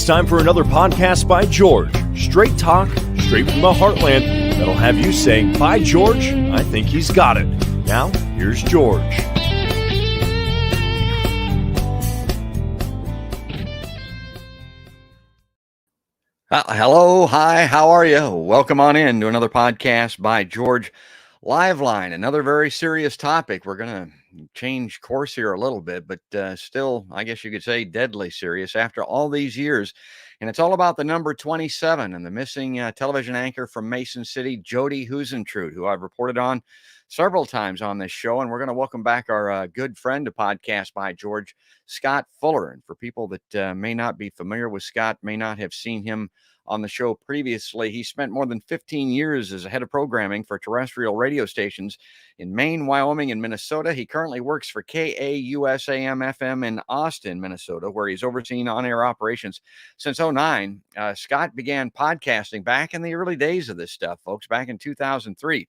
It's time for another podcast by George. Straight talk, straight from the heartland, that'll have you saying, "By George, I think he's got it." Now, here's George. Hello, hi, how are you? Welcome on in to another podcast by George. Live line, another very serious topic. We're going to change course here a little bit, but still, I guess you could say deadly serious after all these years. And it's all about the number 27 and the missing television anchor from Mason City, Jodi Huisentruit, who I've reported on several times on this show. And we're going to welcome back our good friend to podcast by George, Scott Fuller. And for people that may not be familiar with Scott, may not have seen him on the show previously, he spent more than 15 years as a head of programming for terrestrial radio stations in Maine, Wyoming, and Minnesota. He currently works for KAUSAM-FM in Austin, Minnesota, where he's overseen on-air operations since 2009. Scott began podcasting back in the early days of this stuff, folks, back in 2003.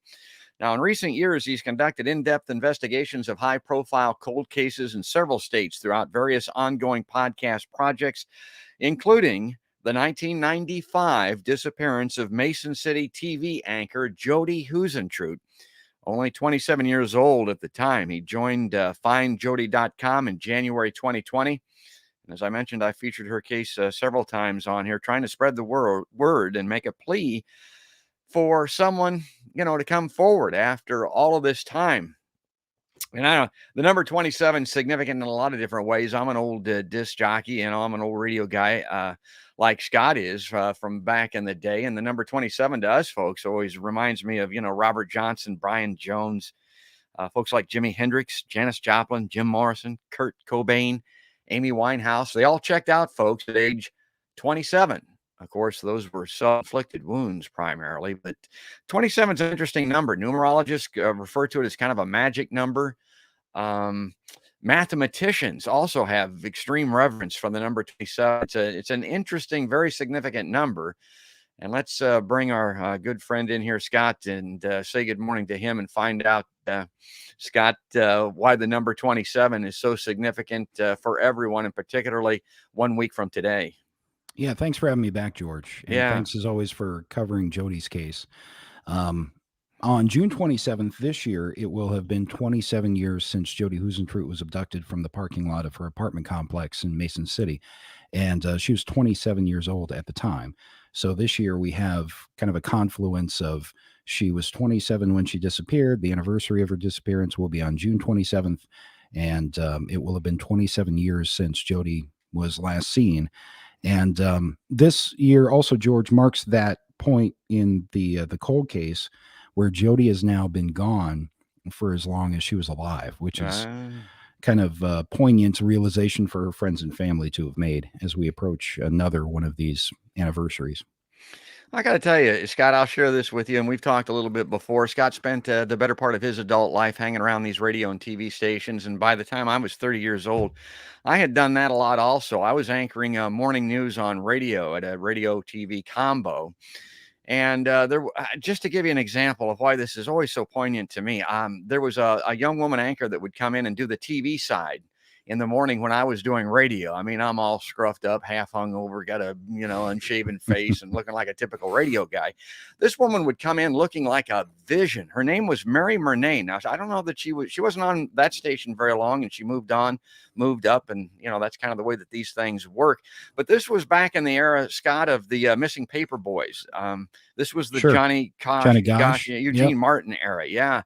Now, in recent years, he's conducted in-depth investigations of high-profile cold cases in several states throughout various ongoing podcast projects, including the 1995 disappearance of Mason City TV anchor Jodi Huisentruit, only 27 years old at the time. He joined FindJodi.com in January 2020. And as I mentioned, I featured her case several times on here, trying to spread the word and make a plea for someone, to come forward after all of this time. And I know the number 27 is significant in a lot of different ways. I'm an old disc jockey, I'm an old radio guy, like Scott is from back in the day. And the number 27 to us folks always reminds me of, Robert Johnson, Brian Jones, folks like Jimi Hendrix, Janis Joplin, Jim Morrison, Kurt Cobain, Amy Winehouse. They all checked out, folks, at age 27. Of course, those were self-inflicted wounds primarily, but 27 is an interesting number. Numerologists refer to it as kind of a magic number. Mathematicians also have extreme reverence for the number 27. It's an interesting, very significant number. And let's bring our good friend in here, Scott, and say good morning to him and find out, Scott, why the number 27 is so significant for everyone, and particularly 1 week from today. Yeah, thanks for having me back, George. And Yeah. thanks, as always, for covering Jodi's case. On June 27th this year, it will have been 27 years since Jodi Huisentruit was abducted from the parking lot of her apartment complex in Mason City. And she was 27 years old at the time. So this year we have kind of a confluence of she was 27 when she disappeared. The anniversary of her disappearance will be on June 27th. And it will have been 27 years since Jodi was last seen. And this year also, George, marks that point in the cold case where Jodi has now been gone for as long as she was alive, which is kind of a poignant realization for her friends and family to have made as we approach another one of these anniversaries. I got to tell you, Scott, I'll share this with you. And we've talked a little bit before. Scott spent the better part of his adult life hanging around these radio and TV stations. And by the time I was 30 years old, I had done that a lot also. I was anchoring morning news on radio at a radio TV combo. And just to give you an example of why this is always so poignant to me, there was a young woman anchor that would come in and do the TV side in the morning when I was doing radio. I mean, I'm all scruffed up, half hungover, got a, unshaven face and looking like a typical radio guy. This woman would come in looking like a vision. Her name was Mary Murnane. Now, I don't know that she wasn't on that station very long, and she moved up, and, that's kind of the way that these things work. But this was back in the era, Scott, of the missing paper boys. This was the Sure. Johnny Gosh, Eugene Martin era. Yeah.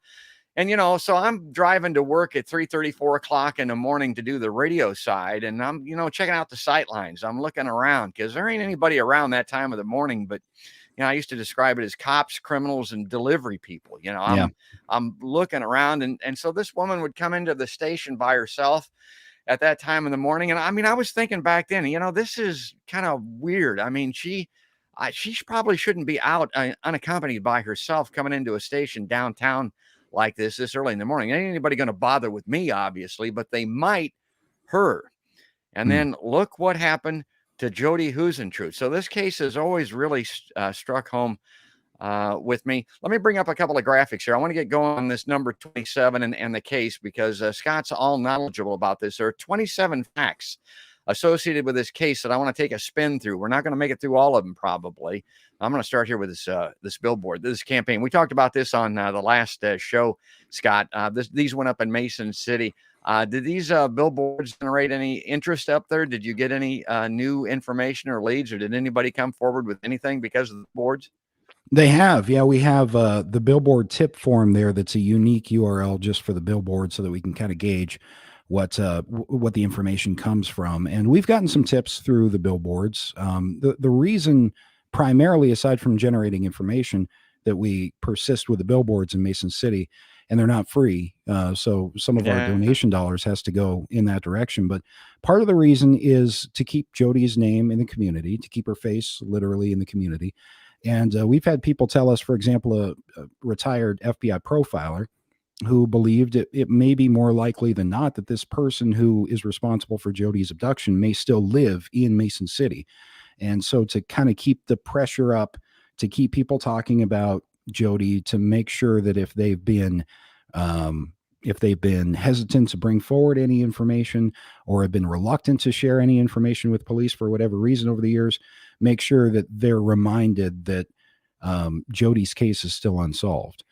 And, so I'm driving to work at 3:30, 4 o'clock in the morning to do the radio side. And I'm, checking out the sight lines. I'm looking around because there ain't anybody around that time of the morning. But, I used to describe it as cops, criminals, and delivery people. I'm looking around. And so this woman would come into the station by herself at that time in the morning. And I was thinking back then, this is kind of weird. I mean, she probably shouldn't be out unaccompanied by herself coming into a station downtown like this early in the morning. Ain't anybody going to bother with me, obviously, but they might her. And then look what happened to Jodi Huisentruit. So this case has always really struck home with me. Let me bring up a couple of graphics here. I want to get going on this number 27 and the case because Scott's all knowledgeable about this. There are 27 facts associated with this case that I want to take a spin through. We're not going to make it through all of them, probably. I'm going to start here with this billboard, this campaign. We talked about this on the last show, Scott. These went up in Mason City. Did these billboards generate any interest up there? Did you get any new information or leads, or did anybody come forward with anything because of the boards? They have. Yeah, we have the billboard tip form there that's a unique URL just for the billboard so that we can kind of gauge what the information comes from. And we've gotten some tips through the billboards. The reason primarily, aside from generating information, that we persist with the billboards in Mason City, and they're not free. So some of our donation dollars has to go in that direction. But part of the reason is to keep Jodi's name in the community, to keep her face literally in the community. And we've had people tell us, for example, a retired FBI profiler who believed it may be more likely than not that this person who is responsible for Jodi's abduction may still live in Mason City. And so to kind of keep the pressure up, to keep people talking about Jodi, to make sure that if they've been hesitant to bring forward any information or have been reluctant to share any information with police for whatever reason over the years, make sure that they're reminded that Jodi's case is still unsolved.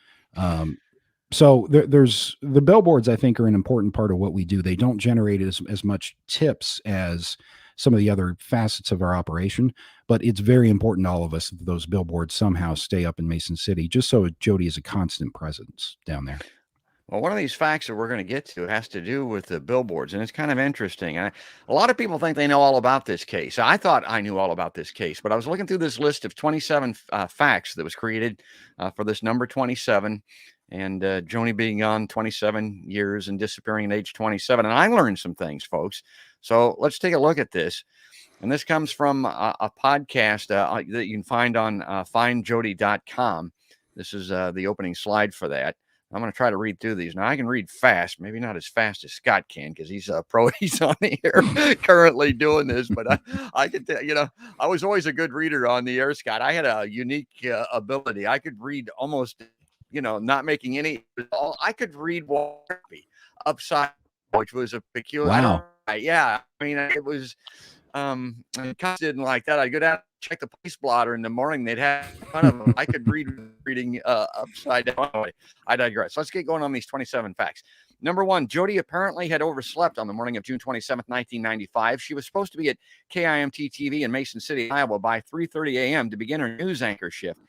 So there's the billboards, I think, are an important part of what we do. They don't generate as much tips as some of the other facets of our operation, but it's very important to all of us that those billboards somehow stay up in Mason City, just so Jodi is a constant presence down there. Well, one of these facts that we're going to get to has to do with the billboards, and it's kind of interesting. A lot of people think they know all about this case. I thought I knew all about this case, but I was looking through this list of 27 facts that was created for this number 27, and Joni being gone 27 years and disappearing at age 27. And I learned some things, folks. So let's take a look at this. And this comes from a podcast that you can find on findjodi.com. This is the opening slide for that. I'm going to try to read through these. Now, I can read fast, maybe not as fast as Scott can because he's a pro. He's on the air currently doing this. But I could, I was always a good reader on the air, Scott. I had a unique ability. I could read almost, not making any. I could read upside, which was a peculiar. Wow. Yeah. I mean, it was. Cops didn't like that. I'd go down, check the police blotter in the morning. They'd have fun of them. I could reading upside down. I digress. Let's get going on these 27 facts. Number one, Jodi apparently had overslept on the morning of June 27th, 1995. She was supposed to be at KIMT TV in Mason City, Iowa by 3:30 a.m. to begin her news anchor shift.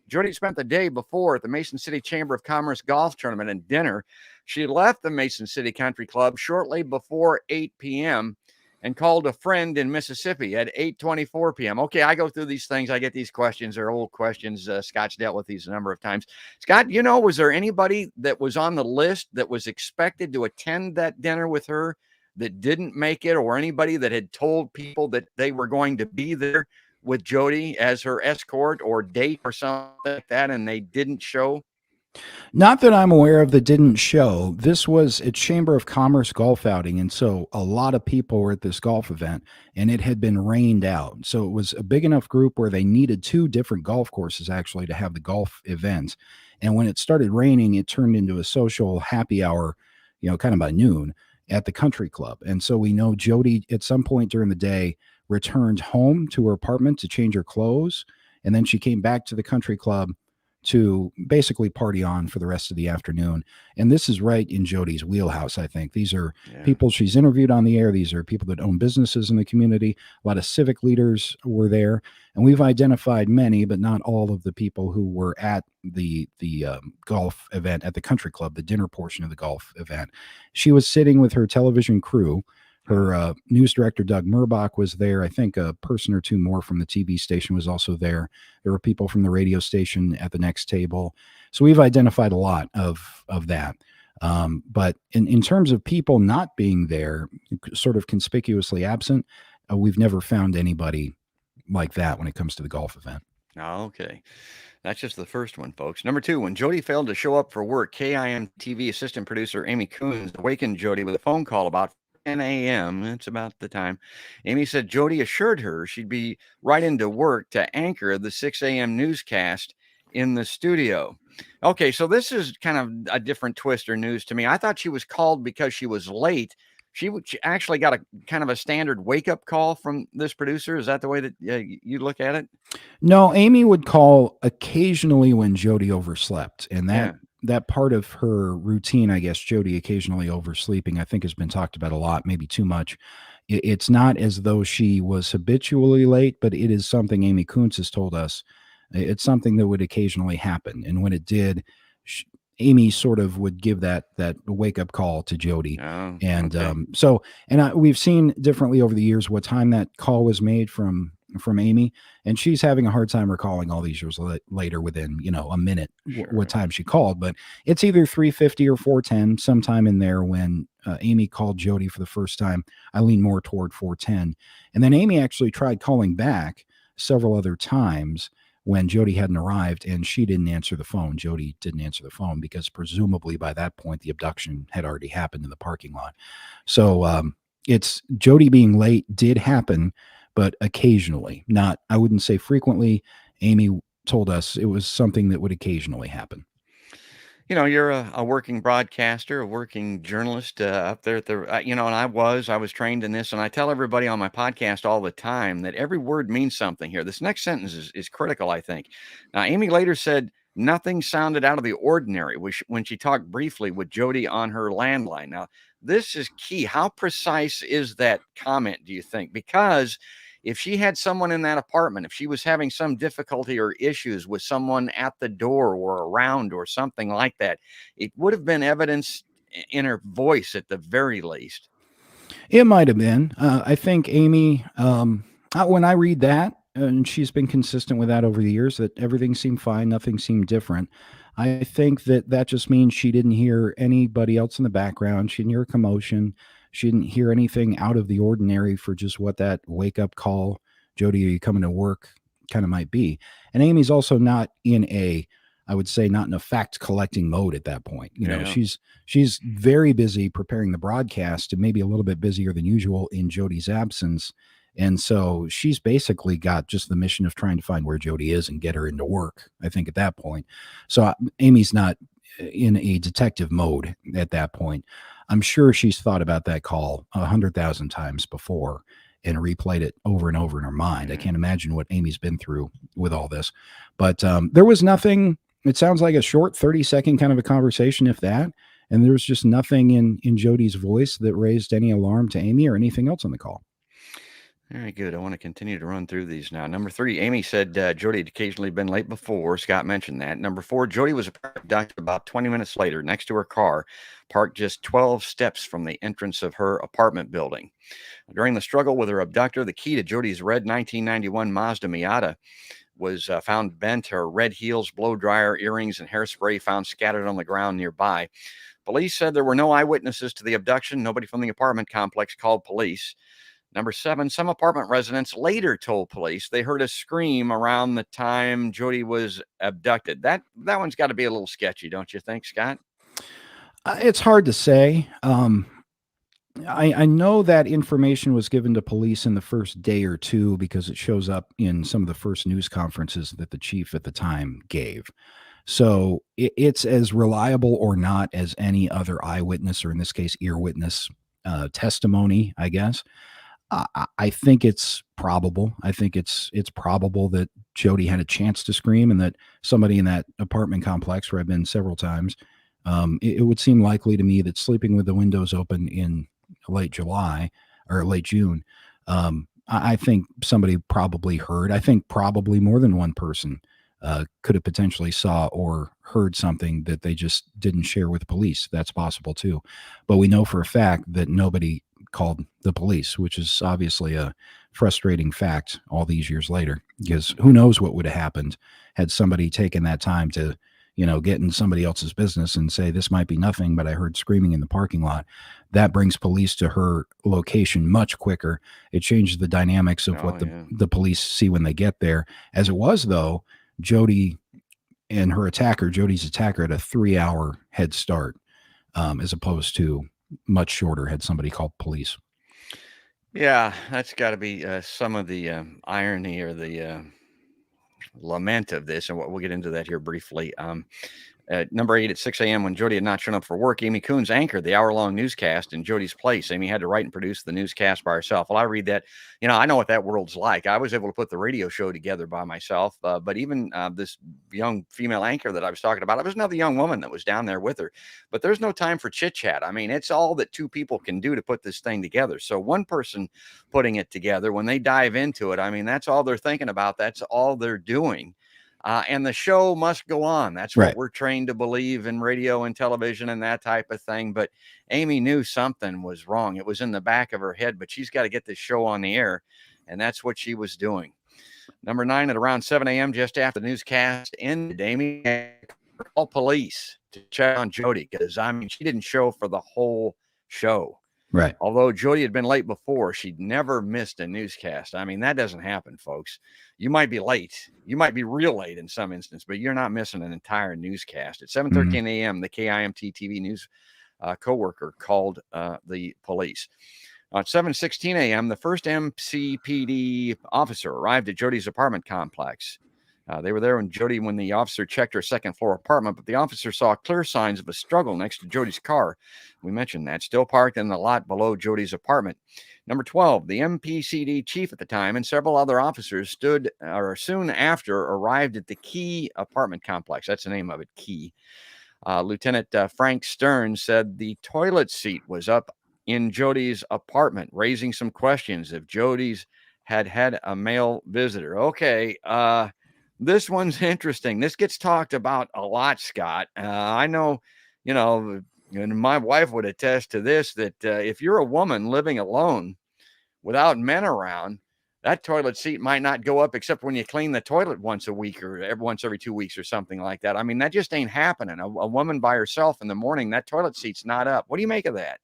Jodi spent the day before at the Mason City Chamber of Commerce golf tournament and dinner. She left the Mason City Country Club shortly before 8 p.m. and called a friend in Mississippi at 8:24 p.m. Okay, I go through these things. I get these questions. They're old questions. Scott's dealt with these a number of times. Scott, was there anybody that was on the list that was expected to attend that dinner with her that didn't make it, or anybody that had told people that they were going to be there with Jodi as her escort or date or something like that, and they didn't show? Not that I'm aware of that didn't show. This was a Chamber of Commerce golf outing, and so a lot of people were at this golf event, and it had been rained out. So it was a big enough group where they needed 2 different golf courses actually to have the golf event. And when it started raining, it turned into a social happy hour, kind of by noon at the country club. And so we know Jodi at some point during the day returned home to her apartment to change her clothes, and then she came back to the country club to basically party on for the rest of the afternoon. And this is right in Jodi's wheelhouse, I think. These are people she's interviewed on the air. These are people that own businesses in the community. A lot of civic leaders were there. And we've identified many, but not all of the people who were at the golf event at the country club, the dinner portion of the golf event. She was sitting with her television crew. Her news director, Doug Murbach, was there. I think a person or two more from the TV station was also there. There were people from the radio station at the next table. So we've identified a lot of that. But in terms of people not being there, sort of conspicuously absent, we've never found anybody like that when it comes to the golf event. Okay. That's just the first one, folks. Number 2, when Jodi failed to show up for work, KIMTV assistant producer Amy Coons awakened Jodi with a phone call about 10 a.m. That's about the time. Amy said Jodi assured her she'd be right into work to anchor the 6 a.m. newscast in the studio. Okay, so this is kind of a different twist or news to me. I thought she was called because she was late she actually got a kind of a standard wake up call from this producer. Is that the way that you look at it? No, Amy would call occasionally when Jodi overslept, and Yeah. that part of her routine, I guess, Jodi occasionally oversleeping, I think has been talked about a lot, maybe too much. It's not as though she was habitually late, but it is something Amy Kuntz has told us. It's something that would occasionally happen, and when it did, Amy sort of would give that wake up call to Jodi, Oh, and okay. we've seen differently over the years what time that call was made from Amy, and she's having a hard time recalling all these years later within a minute what Sure. time she called, but it's either 3:50 or 4:10, sometime in there when Amy called Jodi for the first time. I lean more toward 4:10, and then Amy actually tried calling back several other times when Jodi hadn't arrived, and she didn't answer the phone. Jodi didn't answer the phone because presumably by that point the abduction had already happened in the parking lot. So it's Jodi being late did happen, but occasionally, not, I wouldn't say frequently. Amy told us it was something that would occasionally happen. You're a working broadcaster, a working journalist up there at the, and I was trained in this, and I tell everybody on my podcast all the time that every word means something here. This next sentence is critical, I think. Now, Amy later said nothing sounded out of the ordinary when she talked briefly with Jodi on her landline. Now, this is key. How precise is that comment, do you think? Because if she had someone in that apartment, if she was having some difficulty or issues with someone at the door or around or something like that, it would have been evidence in her voice at the very least. It might have been. I think Amy, when I read that, and she's been consistent with that over the years, that everything seemed fine, nothing seemed different. I think that just means she didn't hear anybody else in the background. She didn't hear a commotion. She didn't hear anything out of the ordinary for just what that wake up call, Jodi, are you coming to work, kind of might be. And Amy's also not in a, I would say, not in a fact collecting mode at that point. Yeah. She's very busy preparing the broadcast, and maybe a little bit busier than usual in Jodi's absence. And so she's basically got just the mission of trying to find where Jodi is and get her into work, I think, at that point. So Amy's not in a detective mode at that point. I'm sure she's thought about that call 100,000 times before and replayed it over and over in her mind. I can't imagine what Amy's been through with all this. But there was nothing. It sounds like a short 30-second kind of a conversation, if that. And there was just nothing in Jodi's voice that raised any alarm to Amy or anything else on the call. Very good. I want to continue to run through these now. Number 3, Amy said Jodi had occasionally been late before. Scott mentioned that. Number 4, Jodi was abducted about 20 minutes later next to her car, parked just 12 steps from the entrance of her apartment building. During the struggle with her abductor, the key to Jodi's red 1991 Mazda Miata was found bent. Her red heels, blow dryer, earrings, and hairspray found scattered on the ground nearby. Police said there were no eyewitnesses to the abduction. Nobody from the apartment complex called police. Number 7, some apartment residents later told police they heard a scream around the time Jodi was abducted. That one's got to be a little sketchy, don't you think, Scott? It's hard to say. I know that information was given to police in the first day or two because it shows up in some of the first news conferences that the chief at the time gave. So it's as reliable or not as any other eyewitness, or in this case, ear witness testimony, I guess. I think it's probable. I think it's probable that Jodi had a chance to scream, and that somebody in that apartment complex where I've been several times, it would seem likely to me that sleeping with the windows open in late July or late June, I think somebody probably heard. I think probably more than one person could have potentially saw or heard something that they just didn't share with police. That's possible too. But we know for a fact that nobody called the police, which is obviously a frustrating fact all these years later, because who knows what would have happened had somebody taken that time to, get in somebody else's business and say, this might be nothing, but I heard screaming in the parking lot. That brings police to her location much quicker. It changes the dynamics of what the police see when they get there. As it was, though, Jodi and Jodi's attacker, had a 3-hour head start, as opposed to much shorter had somebody called police. Yeah, that's got to be some of the irony or the lament of this, and we'll get into that here briefly. Number 8, at 6 a.m. when Jodi had not shown up for work, Amy Coons anchored the hour-long newscast in Jodi's place. Amy had to write and produce the newscast by herself. Well, I read that. I know what that world's like. I was able to put the radio show together by myself. But even this young female anchor that I was talking about, it was another young woman that was down there with her. But there's no time for chit-chat. I mean, it's all that two people can do to put this thing together. So one person putting it together, when they dive into it, I mean, that's all they're thinking about. That's all they're doing. And the show must go on. That's what we're trained to believe in radio and television and that type of thing. But Amy knew something was wrong. It was in the back of her head, but she's got to get this show on the air. And that's what she was doing. Number 9, at around 7 a.m., just after the newscast ended, Amy called police to check on Jodi because, I mean, she didn't show for the whole show. Right. Although Jodi had been late before, she'd never missed a newscast. I mean, that doesn't happen, folks. You might be late. You might be real late in some instance, but you're not missing an entire newscast. At 7:13 a.m., the KIMT TV news coworker called the police. At 7:16 a.m., the first MCPD officer arrived at Jodi's apartment complex. They were there when the officer checked her second floor apartment, but the officer saw clear signs of a struggle next to Jodi's car. We mentioned that, still parked in the lot below Jodi's apartment. Number 12, the MPCD chief at the time and several other officers soon after arrived at the Key apartment complex. That's the name of it, Key. Lieutenant Frank Stern said the toilet seat was up in Jodi's apartment, raising some questions if Jodi's had a male visitor. Okay, this one's interesting. This gets talked about a lot, Scott. I know, and my wife would attest to this, that if you're a woman living alone without men around, that toilet seat might not go up except when you clean the toilet once a week or once every 2 weeks or something like that. I mean, that just ain't happening. A woman by herself in the morning, that toilet seat's not up. What do you make of that?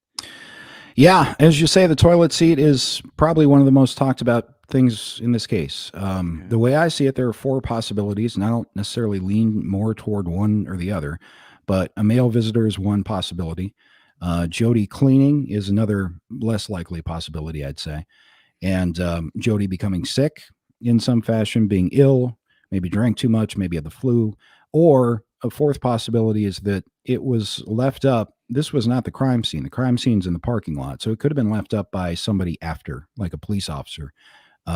Yeah, as you say, the toilet seat is probably one of the most talked about things in this case. The way I see it, there are 4 possibilities, and I don't necessarily lean more toward one or the other, but a male visitor is one possibility. Jodi cleaning is another less likely possibility, I'd say. And Jodi becoming sick in some fashion, being ill, maybe drank too much, maybe had the flu. Or a 4th possibility is that it was left up. This was not the crime scene. The crime scene's in the parking lot. So it could have been left up by somebody after, like a police officer.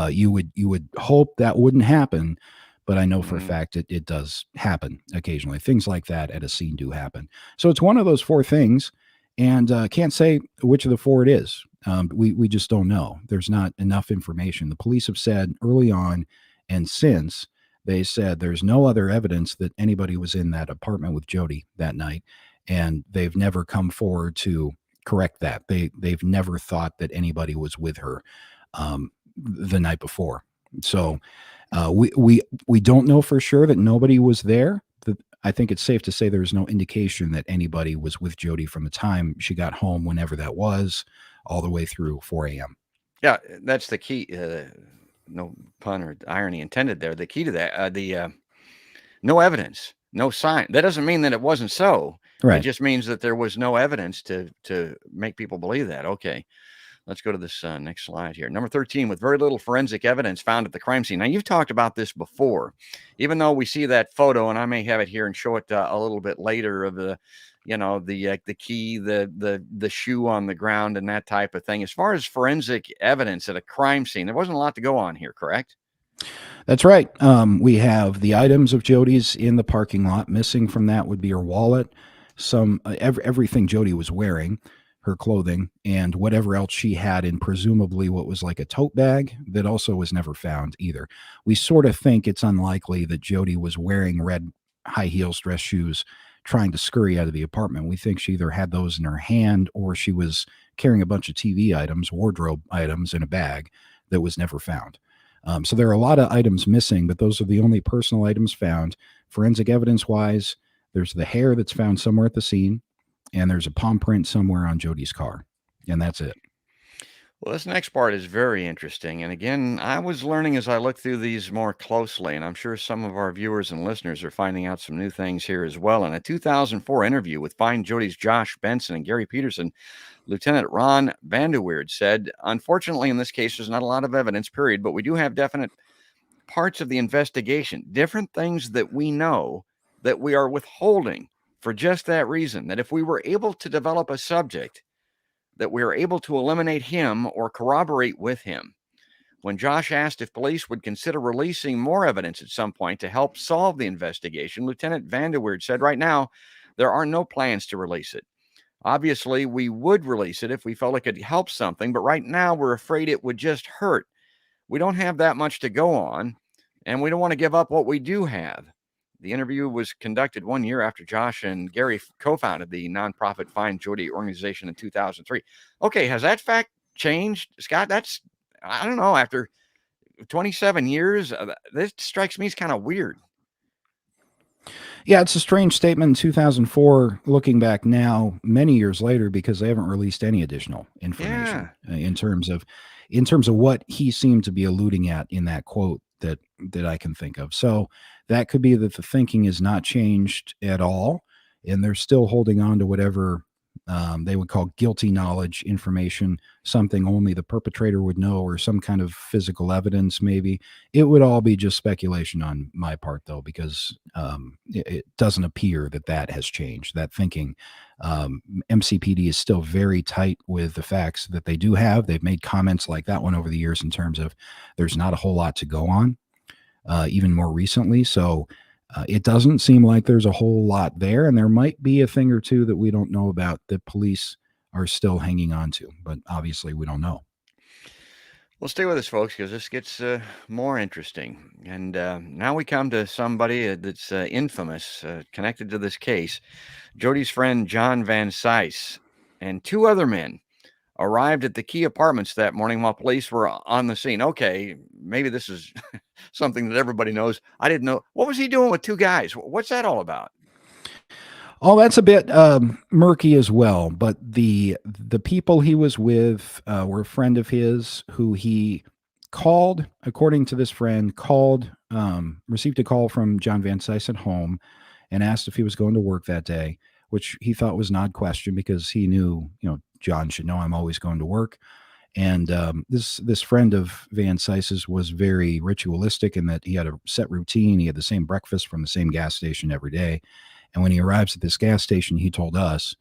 You would hope that wouldn't happen, but I know for a fact it does happen occasionally. Things like that at a scene do happen. So it's one of those 4 things, and can't say which of the 4 it is. We just don't know. There's not enough information. The police have said early on and since, they said there's no other evidence that anybody was in that apartment with Jodi that night, and they've never come forward to correct that. They've never thought that anybody was with her the night before. So we don't know for sure that nobody was there. I think it's safe to say there's no indication that anybody was with Jodi from the time she got home, whenever that was, all the way through 4 a.m. Yeah, that's the key. No pun or irony intended there. The key to that, no evidence, no sign. That doesn't mean that it wasn't so. Right. It just means that there was no evidence to make people believe that. Okay, let's go to this next slide here. Number 13, with very little forensic evidence found at the crime scene. Now, you've talked about this before, even though we see that photo, and I may have it here and show it a little bit later of the key, the shoe on the ground and that type of thing. As far as forensic evidence at a crime scene, there wasn't a lot to go on here, correct? That's right. We have the items of Jodi's in the parking lot. Missing from that would be her wallet, everything Jodi was wearing, her clothing, and whatever else she had in presumably what was like a tote bag that also was never found either. We sort of think it's unlikely that Jodi was wearing red high heels, dress shoes, trying to scurry out of the apartment. We think she either had those in her hand or she was carrying a bunch of TV items, wardrobe items in a bag that was never found. So there are a lot of items missing, but those are the only personal items found. Forensic evidence wise, there's the hair that's found somewhere at the scene, and there's a palm print somewhere on Jodi's car, and that's it. Well, this next part is very interesting. And again, I was learning as I looked through these more closely, and I'm sure some of our viewers and listeners are finding out some new things here as well. In a 2004 interview with Find Jodi's Josh Benson and Gary Peterson, Lieutenant Ron Vanderweerd said, unfortunately, in this case, there's not a lot of evidence, period, but we do have definite parts of the investigation, different things that we know that we are withholding for just that reason, that if we were able to develop a subject, that we were able to eliminate him or corroborate with him. When Josh asked if police would consider releasing more evidence at some point to help solve the investigation, Lieutenant Vanderweerd said, right now, there are no plans to release it. Obviously, we would release it if we felt it could help something, but right now we're afraid it would just hurt. We don't have that much to go on, and we don't want to give up what we do have. The interview was conducted 1 year after Josh and Gary co-founded the nonprofit Find Jodi organization in 2003. Okay, has that fact changed, Scott? I don't know, after 27 years, this strikes me as kind of weird. Yeah, it's a strange statement in 2004, looking back now, many years later, because they haven't released any additional information in terms of what he seemed to be alluding at in that quote that I can think of. So that could be that the thinking is not changed at all, and they're still holding on to whatever they would call guilty knowledge information, something only the perpetrator would know, or some kind of physical evidence. Maybe it would all be just speculation on my part, though, because it doesn't appear that has changed. That thinking, MCPD is still very tight with the facts that they do have. They've made comments like that one over the years in terms of there's not a whole lot to go on, even more recently. So it doesn't seem like there's a whole lot there, and there might be a thing or two that we don't know about that police are still hanging on to, but obviously we don't know. Well, stay with us, folks, because this gets more interesting. And now we come to somebody that's infamous, connected to this case. Jodi's friend, John Van Cise, and two other men arrived at the Key Apartments that morning while police were on the scene. Okay, maybe this is something that everybody knows. I didn't know. What was he doing with two guys? What's that all about? Oh, that's a bit murky as well. But the people he was with were a friend of his who he called, according to this friend, received a call from John Van Cise at home and asked if he was going to work that day, which he thought was an odd question because he knew, John should know I'm always going to work. And this friend of Van Cise's was very ritualistic in that he had a set routine. He had the same breakfast from the same gas station every day. And when he arrives at this gas station, he told us,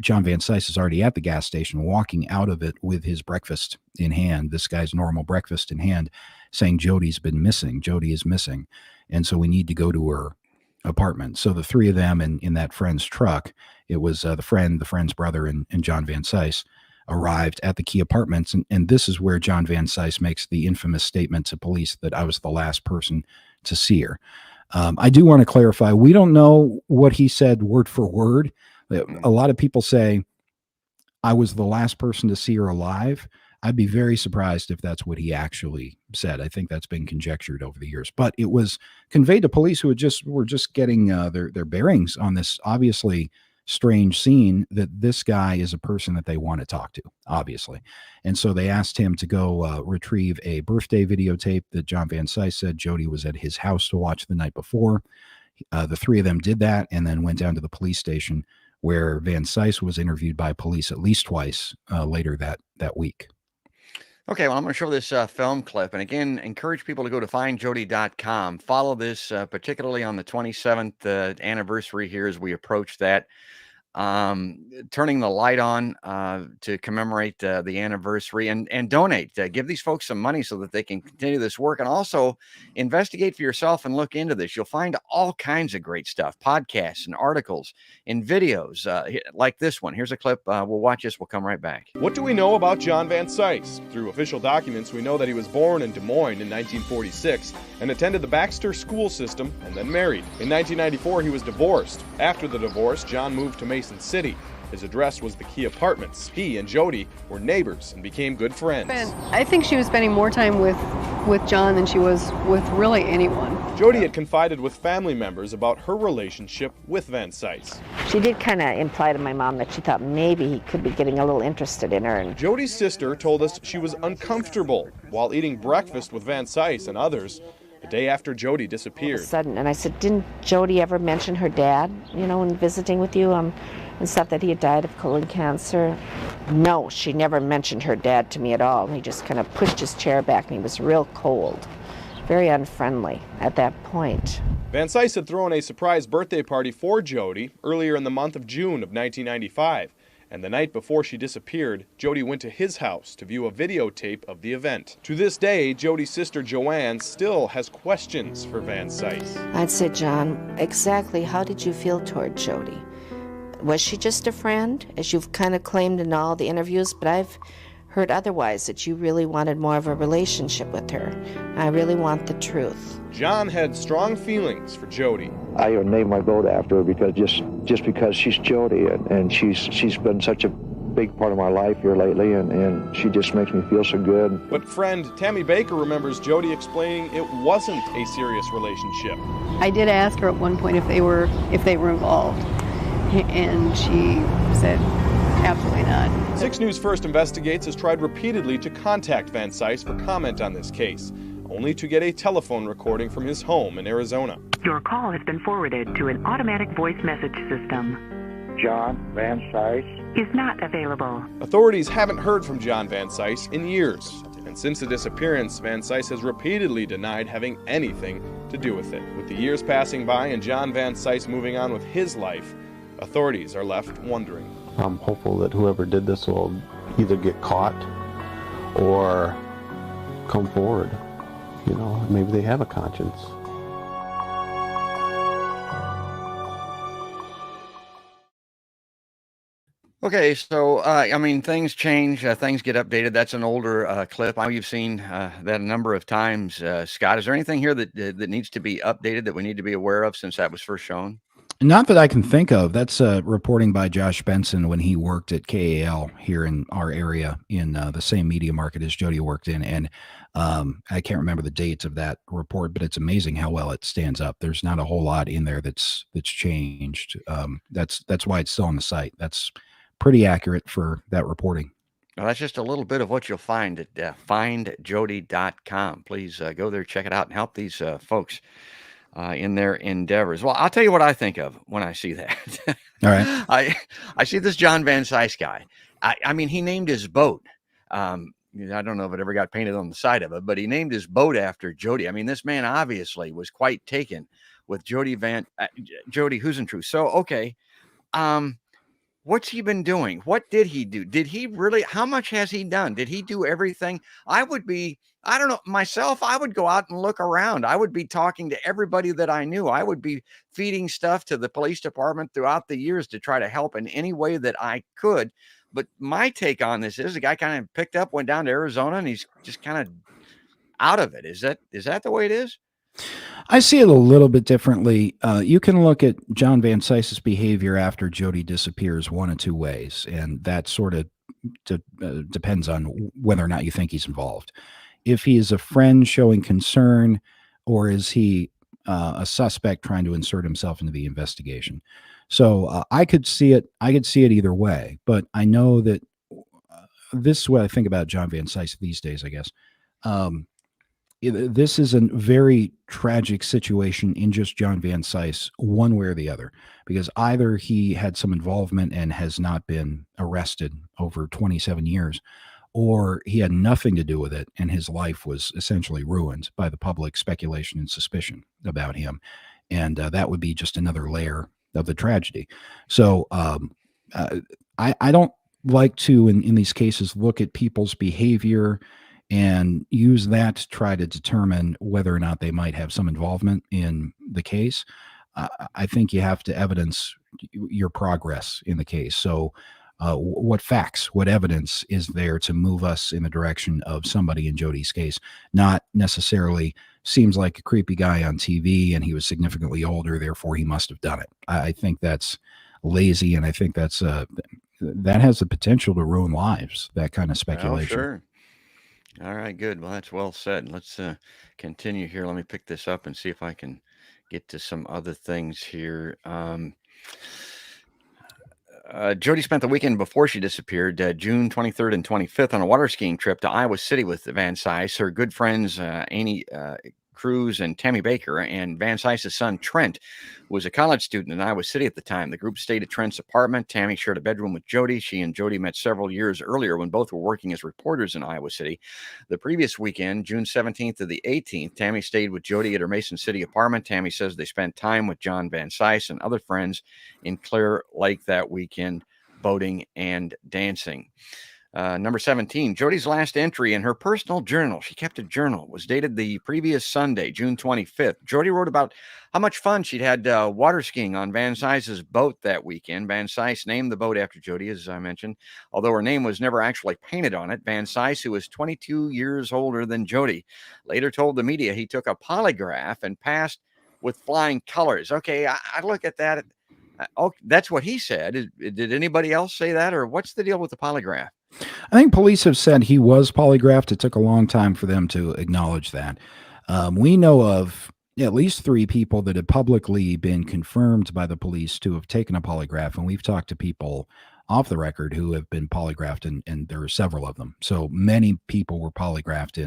John Van Cise is already at the gas station, walking out of it with his breakfast in hand, this guy's normal breakfast in hand, saying Jodi's been missing. Jodi is missing. And so we need to go to her apartment. So the three of them in that friend's truck, it was the friend's brother, and John Van Cise arrived at the Key Apartments. And this is where John Van Cise makes the infamous statement to police that I was the last person to see her. I do want to clarify, we don't know what he said word for word. A lot of people say I was the last person to see her alive. I'd be very surprised if that's what he actually said. I think that's been conjectured over the years, but it was conveyed to police who were just getting their bearings on this obviously strange scene, that this guy is a person that they want to talk to, obviously. And so they asked him to go retrieve a birthday videotape that John Van Cise said Jodi was at his house to watch the night before. The three of them did that and then went down to the police station, where Van Cise was interviewed by police at least twice later that week. Okay, well, I'm going to show this film clip. And again, encourage people to go to findjodi.com. Follow this, particularly on the 27th anniversary here as we approach that. Turning the light on to commemorate the anniversary, and donate. Give these folks some money so that they can continue this work, and also investigate for yourself and look into this. You'll find all kinds of great stuff, podcasts and articles and videos like this one. Here's a clip. We'll watch this. We'll come right back. What do we know about John Van Cise? Through official documents, we know that he was born in Des Moines in 1946 and attended the Baxter school system and then married. In 1994, he was divorced. After the divorce, John moved to Mason City. His address was the Key Apartments. He and Jodi were neighbors and became good friends. I think she was spending more time with John than she was with really anyone. Jodi had confided with family members about her relationship with Van Cise. She did kind of imply to my mom that she thought maybe he could be getting a little interested in her. And Jodi's sister told us she was uncomfortable while eating breakfast with Van Cise and others the day after Jodi disappeared. And I said, didn't Jodi ever mention her dad, in visiting with you and stuff, that he had died of colon cancer? No, she never mentioned her dad to me at all. He just kind of pushed his chair back and he was real cold. very unfriendly at that point. Van Cise had thrown a surprise birthday party for Jodi earlier in the month of June of 1995. And the night before she disappeared, Jodi went to his house to view a videotape of the event. To this day, Jodi's sister Joanne still has questions for Van Cise. I'd say, John, exactly how did you feel toward Jodi? Was she just a friend, as you've kind of claimed in all the interviews? But I've heard otherwise, that you really wanted more of a relationship with her. I really want the truth. John had strong feelings for Jodi. I even named my boat after her because just because she's Jodi, and she's been such a big part of my life here lately, and she just makes me feel so good. But friend Tammy Baker remembers Jodi explaining it wasn't a serious relationship. I did ask her at one point if they were involved, and she said absolutely not. 6 News First Investigates has tried repeatedly to contact Van Cise for comment on this case, only to get a telephone recording from his home in Arizona. Your call has been forwarded to an automatic voice message system. John Van Cise Is not available. Authorities haven't heard from John Van Cise in years, and since the disappearance, Van Cise has repeatedly denied having anything to do with it. With the years passing by and John Van Cise moving on with his life, authorities are left wondering. I'm hopeful that whoever did this will either get caught or come forward. You know, maybe they have a conscience. Okay, so I mean, things change, things get updated. That's an older clip. I know you've seen that a number of times. Scott, is there anything here that needs to be updated that we need to be aware of since that was first shown? Not that I can think of. That's reporting by Josh Benson when he worked at KAL here in our area in the same media market as Jodi worked in. And I can't remember the dates of that report, but it's amazing how well it stands up. There's not a whole lot in there that's changed. That's why it's still on the site. That's pretty accurate for that reporting. Well, that's just a little bit of what you'll find at findjodi.com. Please go there, check it out, and help these folks in their endeavors. Well, I'll tell you what I think of when I see that. All right. I see this John Van Cise guy. I mean, he named his boat. I don't know if it ever got painted on the side of it, but he named his boat after Jodi. I mean, this man obviously was quite taken with Jodi Huisentruit. So, okay. What's he been doing? What did he do? Did he really, how much has he done? Did he do everything? I don't know, myself, I would go out and look around. I would be talking to everybody that I knew. I would be feeding stuff to the police department throughout the years to try to help in any way that I could. But my take on this is the guy kind of picked up, went down to Arizona, and he's just kind of out of it. Is that the way it is? I see it a little bit differently. You can look at John Van Cise's behavior after Jodi disappears one of two ways, and that sort of depends on whether or not you think he's involved. If he is a friend showing concern, or is he a suspect trying to insert himself into the investigation? So I could see it. I could see it either way. But I know that this is what I think about John Van Cise these days, I guess. This is a very tragic situation in just John Van Cise, one way or the other, because either he had some involvement and has not been arrested over 27 years, or he had nothing to do with it and his life was essentially ruined by the public speculation and suspicion about him. And that would be just another layer of the tragedy. So I don't like to, in these cases, look at people's behavior and use that to try to determine whether or not they might have some involvement in the case. I think you have to evidence your progress in the case. So what facts, what evidence is there to move us in the direction of somebody in Jodi's case? Not necessarily seems like a creepy guy on TV and he was significantly older, therefore he must have done it. I think that's lazy, and I think that's that has the potential to ruin lives, that kind of speculation. Oh, sure. All right, good. Well, that's well said. Let's continue here. Let me pick this up and see if I can get to some other things here. Jodi spent the weekend before she disappeared, June 23rd and 25th, on a water skiing trip to Iowa City with Van Cise. Her good friends, Annie Cruz and Tammy Baker, and Van Sice's son, Trent, was a college student in Iowa City at the time. The group stayed at Trent's apartment. Tammy shared a bedroom with Jodi. She and Jodi met several years earlier when both were working as reporters in Iowa City. The previous weekend, June 17th to the 18th, Tammy stayed with Jodi at her Mason City apartment. Tammy says they spent time with John Van Sice and other friends in Clear Lake that weekend, boating and dancing. Number 17, Jodi's last entry in her personal journal, she kept a journal, was dated the previous Sunday, June 25th. Jodi wrote about how much fun she'd had water skiing on Van Sice's boat that weekend. Van Sice named the boat after Jodi, as I mentioned, although her name was never actually painted on it. Van Sice, who was 22 years older than Jodi, later told the media he took a polygraph and passed with flying colors. Okay, I look at that. Oh, that's what he said. Did anybody else say that, or what's the deal with the polygraph? I think police have said he was polygraphed. It took a long time for them to acknowledge that. We know of at least 3 people that have publicly been confirmed by the police to have taken a polygraph, and we've talked to people off the record who have been polygraphed, and there are several of them. So many people were polygraphed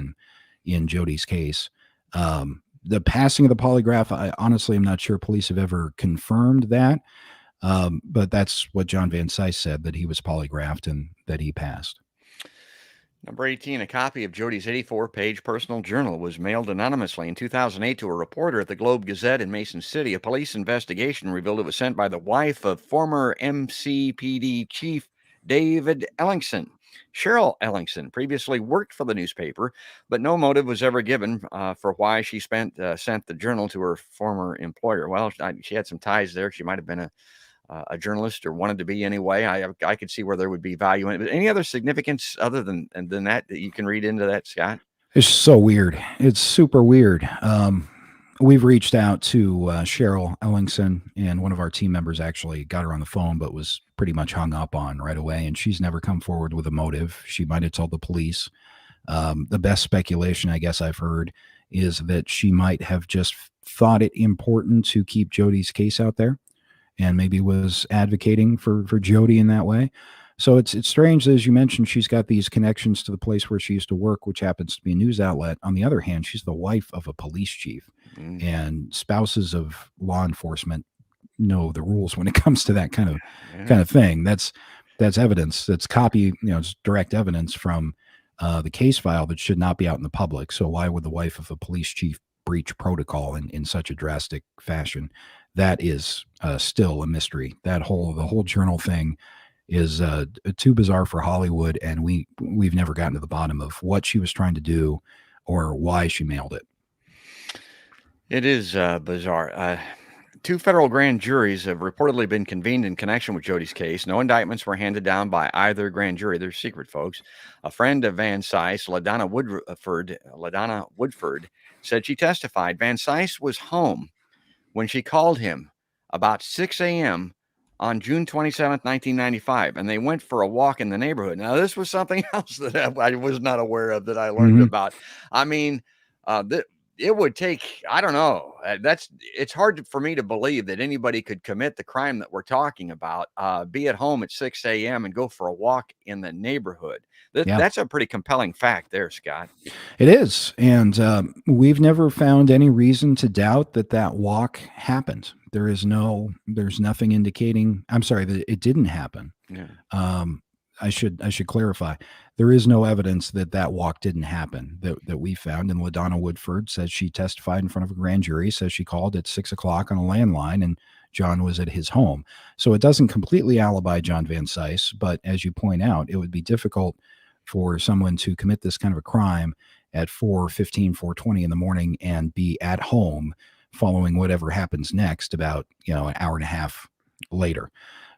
in Jodi's case. The passing of the polygraph, I honestly am not sure police have ever confirmed that. But that's what John Van Sice said, that he was polygraphed and that he passed. Number 18, a copy of Jodi's 84-page personal journal was mailed anonymously in 2008 to a reporter at the Globe-Gazette in Mason City. A police investigation revealed it was sent by the wife of former MCPD chief David Ellingson. Cheryl Ellingson previously worked for the newspaper, but no motive was ever given for why she sent the journal to her former employer. Well, she had some ties there. She might have been a journalist, or wanted to be anyway. I could see where there would be value in it. But any other significance other than that you can read into that, Scott? It's so weird. It's super weird. We've reached out to Cheryl Ellingson, and one of our team members actually got her on the phone, but was pretty much hung up on right away. And she's never come forward with a motive. She might have told the police. The best speculation I guess I've heard is that she might have just thought it important to keep Jodi's case out there, and maybe was advocating for Jodi in that way. So it's strange, as you mentioned, she's got these connections to the place where she used to work, which happens to be a news outlet. On the other hand, she's the wife of a police chief, and spouses of law enforcement know the rules when it comes to that kind of thing. That's evidence. That's it's direct evidence from the case file that should not be out in the public. So why would the wife of a police chief breach protocol in such a drastic fashion? That is still a mystery. The whole journal thing is too bizarre for Hollywood, and we've never gotten to the bottom of what she was trying to do or why she mailed it. It is bizarre. 2 federal grand juries have reportedly been convened in connection with Jodi's case. No indictments were handed down by either grand jury. They're secret, folks. A friend of Van Sice, LaDonna Woodford, said she testified Van Sice was home when she called him about 6 a.m. on June 27th, 1995, and they went for a walk in the neighborhood. Now, this was something else that I was not aware of that I learned about. I mean, it would take, I don't know, it's hard for me to believe that anybody could commit the crime that we're talking about, be at home at 6 a.m. and go for a walk in the neighborhood. That's a pretty compelling fact there, Scott. It is. And we've never found any reason to doubt that walk happened. There's nothing indicating, I'm sorry, that it didn't happen. Yeah. I should clarify. There is no evidence that walk didn't happen that we found. And LaDonna Woodford says she testified in front of a grand jury, says she called at 6 o'clock on a landline and John was at his home. So it doesn't completely alibi John Van Sice, but as you point out, it would be difficult for someone to commit this kind of a crime at 4:15, 4:20 in the morning and be at home following whatever happens next about, an hour and a half later.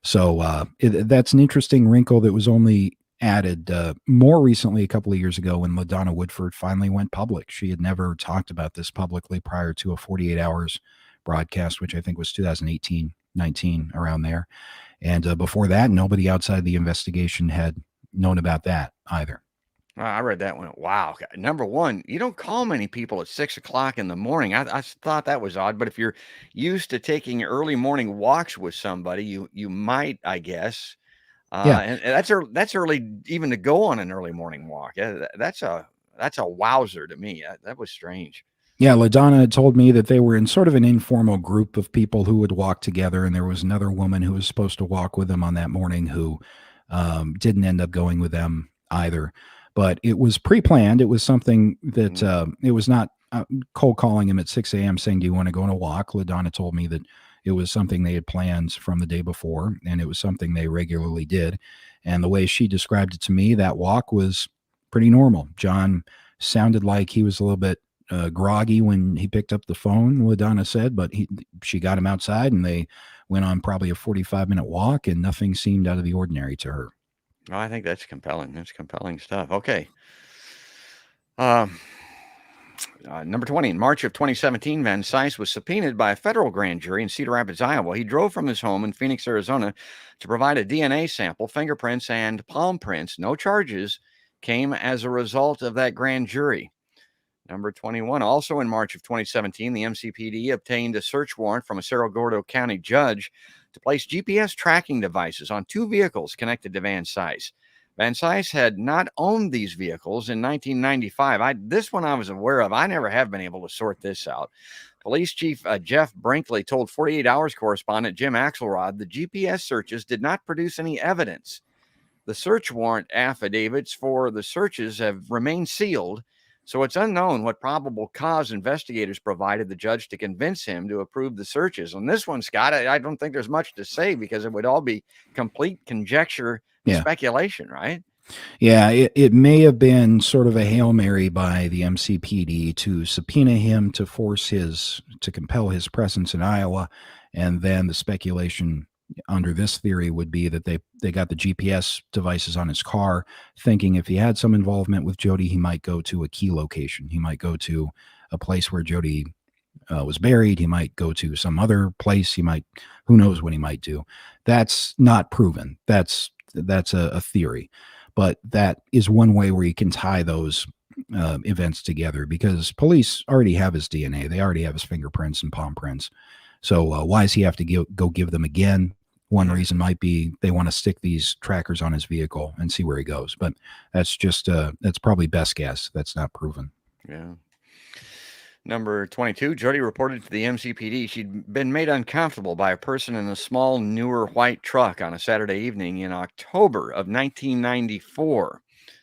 So that's an interesting wrinkle that was only added more recently, a couple of years ago, when LaDonna Woodford finally went public. She had never talked about this publicly prior to a 48 hours broadcast, which I think was 2018, 19, around there. And before that, nobody outside the investigation had known about that either. I read that one. Wow. Number one, you don't call many people at 6 o'clock in the morning. I thought that was odd, but if you're used to taking early morning walks with somebody, you might, I guess. And that's early even to go on an early morning walk. That's a wowzer to me. That was strange. Yeah, LaDonna had told me that they were in sort of an informal group of people who would walk together, and there was another woman who was supposed to walk with them on that morning who didn't end up going with them either. But it was pre-planned. It was something that it was not cold calling him at 6 a.m. saying, "Do you want to go on a walk?" LaDonna told me that it was something they had planned from the day before, and it was something they regularly did. And the way she described it to me, that walk was pretty normal. John sounded like he was a little bit groggy when he picked up the phone, LaDonna said, but she got him outside and they went on probably a 45-minute walk, and nothing seemed out of the ordinary to her. Oh, I think that's compelling. That's compelling stuff. Okay. Number 20, in March of 2017, Van Cise was subpoenaed by a federal grand jury in Cedar Rapids, Iowa. He drove from his home in Phoenix, Arizona to provide a DNA sample, fingerprints, and palm prints. No charges came as a result of that grand jury. Number 21, also in March of 2017, the MCPD obtained a search warrant from a Cerro Gordo County judge to place GPS tracking devices on 2 vehicles connected to Van Cise. Van Cise had not owned these vehicles in 1995. This one I was aware of. I never have been able to sort this out. Police Chief Jeff Brinkley told 48 Hours correspondent Jim Axelrod the GPS searches did not produce any evidence. The search warrant affidavits for the searches have remained sealed, so it's unknown what probable cause investigators provided the judge to convince him to approve the searches. On this one, Scott, I don't think there's much to say because it would all be complete conjecture and speculation, right? Yeah, it may have been sort of a Hail Mary by the MCPD to subpoena him to compel his presence in Iowa. And then the speculation under this theory would be that they got the GPS devices on his car, thinking if he had some involvement with Jodi, he might go to a key location. He might go to a place where Jodi was buried. He might go to some other place. Who knows what he might do. That's not proven. That's a theory, but that is one way where you can tie those events together, because police already have his DNA. They already have his fingerprints and palm prints. So why does he have to go give them again? One reason might be they want to stick these trackers on his vehicle and see where he goes. But that's probably best guess. That's not proven. Yeah. Number 22, Jodi reported to the MCPD she'd been made uncomfortable by a person in a small, newer white truck on a Saturday evening in October of 1994.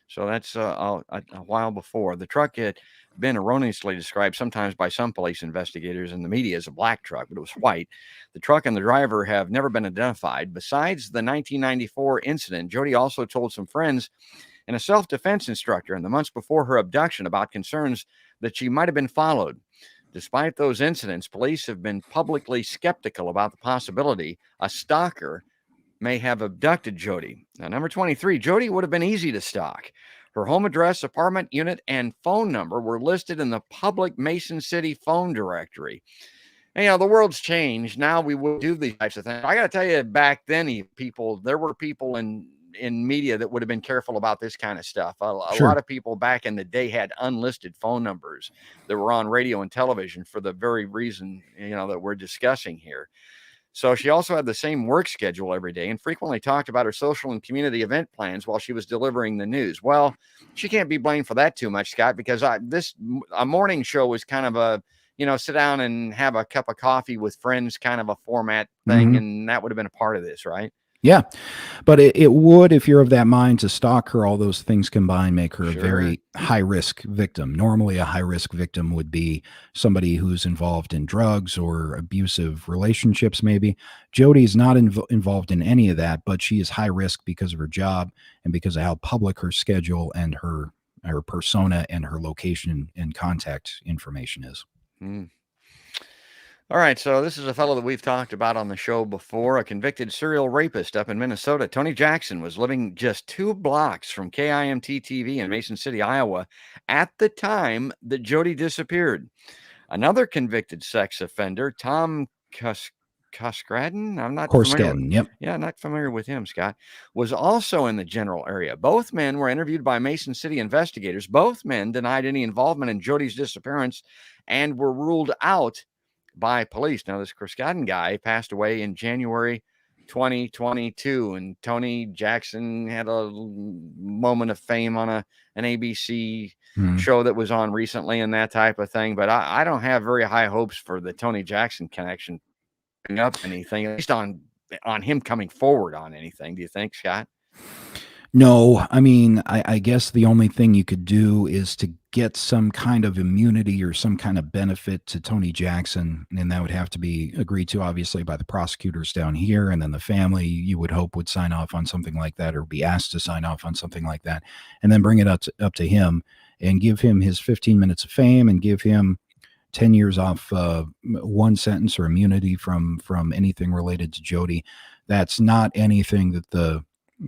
So that's a while before. The truck had been erroneously described sometimes by some police investigators in the media as a black truck, but it was white. The truck and the driver have never been identified. Besides the 1994 incident, Jodi also told some friends and a self-defense instructor in the months before her abduction about concerns that she might have been followed. Despite those incidents, police have been publicly skeptical about the possibility a stalker may have abducted Jodi. Now, number 23, Jodi would have been easy to stalk. Her home address, apartment unit, and phone number were listed in the public Mason City phone directory. And, the world's changed. Now we would do these types of things. I got to tell you, back then, there were people in media that would have been careful about this kind of stuff. A lot of people back in the day had unlisted phone numbers that were on radio and television for the very reason, that we're discussing here. So she also had the same work schedule every day and frequently talked about her social and community event plans while she was delivering the news. Well, she can't be blamed for that too much, Scott, because a morning show was kind of a, sit down and have a cup of coffee with friends kind of a format thing. And that would have been a part of this, right? Yeah, but it would, if you're of that mind, to stalk her, all those things combined make her a very high-risk victim. Normally, a high-risk victim would be somebody who's involved in drugs or abusive relationships, maybe. Jodi is not involved in any of that, but she is high risk because of her job and because of how public her schedule and her persona and her location and contact information is. All right, so this is a fellow that we've talked about on the show before, a convicted serial rapist up in Minnesota. Tony Jackson was living just 2 blocks from KIMT TV in Mason City, Iowa, at the time that Jodi disappeared. Another convicted sex offender, Tom Koskradin, I'm not familiar. Yep. Yeah, not familiar with him, Scott, was also in the general area. Both men were interviewed by Mason City investigators. Both men denied any involvement in Jodi's disappearance and were ruled out by police. Now, this Koskradin guy passed away in January 2022, and Tony Jackson had a moment of fame on an ABC show that was on recently and that type of thing. But I don't have very high hopes for the Tony Jackson connection picking up anything, at least on him coming forward on anything. Do you think, Scott? No, I mean, I guess the only thing you could do is to get some kind of immunity or some kind of benefit to Tony Jackson, and that would have to be agreed to, obviously, by the prosecutors down here, and then the family, you would hope, would sign off on something like that, or be asked to sign off on something like that, and then bring it up to him and give him his 15 minutes of fame and give him 10 years off one sentence or immunity from anything related to Jodi. That's not anything that the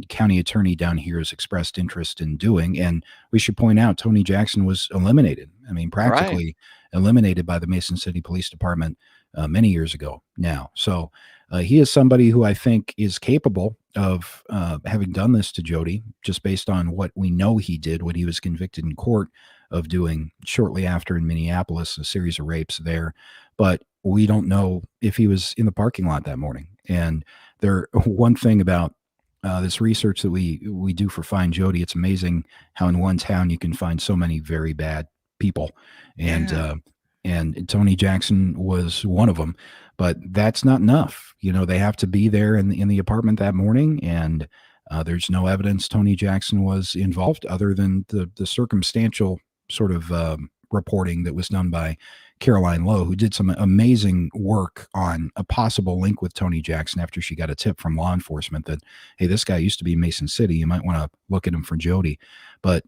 county attorney down here has expressed interest in doing. And we should point out, Tony Jackson was eliminated. I mean, practically eliminated by the Mason City Police Department many years ago now. So he is somebody who I think is capable of having done this to Jodi, just based on what we know he did, what he was convicted in court of doing shortly after in Minneapolis, a series of rapes there. But we don't know if he was in the parking lot that morning. And one thing about this research that we do for Find Jodi, it's amazing how in one town you can find so many very bad people, and Tony Jackson was one of them. But that's not enough. They have to be there in the apartment that morning, and there's no evidence Tony Jackson was involved other than the circumstantial sort of reporting that was done by Caroline Lowe, who did some amazing work on a possible link with Tony Jackson after she got a tip from law enforcement that, hey, this guy used to be in Mason City. You might want to look at him for Jodi. But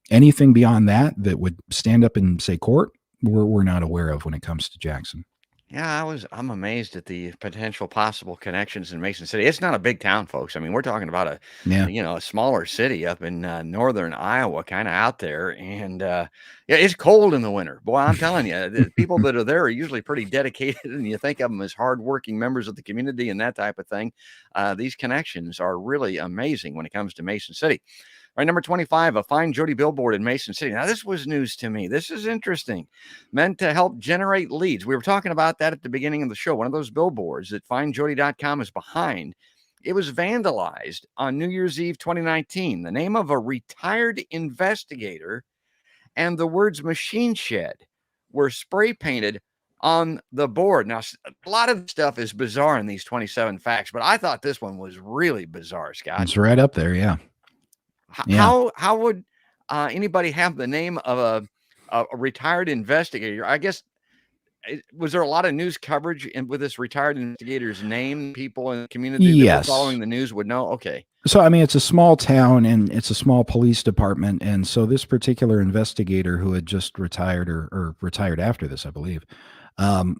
anything beyond that would stand up and say court, we're not aware of when it comes to Jackson. Yeah, I'm amazed at the potential possible connections in Mason City. It's not a big town, folks. I mean, we're talking about a smaller city up in northern Iowa, kind of out there. And it's cold in the winter. Boy, I'm telling you, the people that are there are usually pretty dedicated, and you think of them as hardworking members of the community and that type of thing. These connections are really amazing when it comes to Mason City. All right, number 25, a Find Jodi billboard in Mason City. Now, this was news to me. This is interesting. Meant to help generate leads. We were talking about that at the beginning of the show. One of those billboards that findjodi.com is behind. It was vandalized on New Year's Eve 2019. The name of a retired investigator and the words machine shed were spray painted on the board. Now, a lot of stuff is bizarre in these 27 facts, but I thought this one was really bizarre, Scott. It's right up there, yeah. How would anybody have the name of a retired investigator? I guess, was there a lot of news coverage with this retired investigator's name? People in the community that were following the news would know? Okay. So, I mean, it's a small town and it's a small police department. And so this particular investigator who had just retired or retired after this, I believe,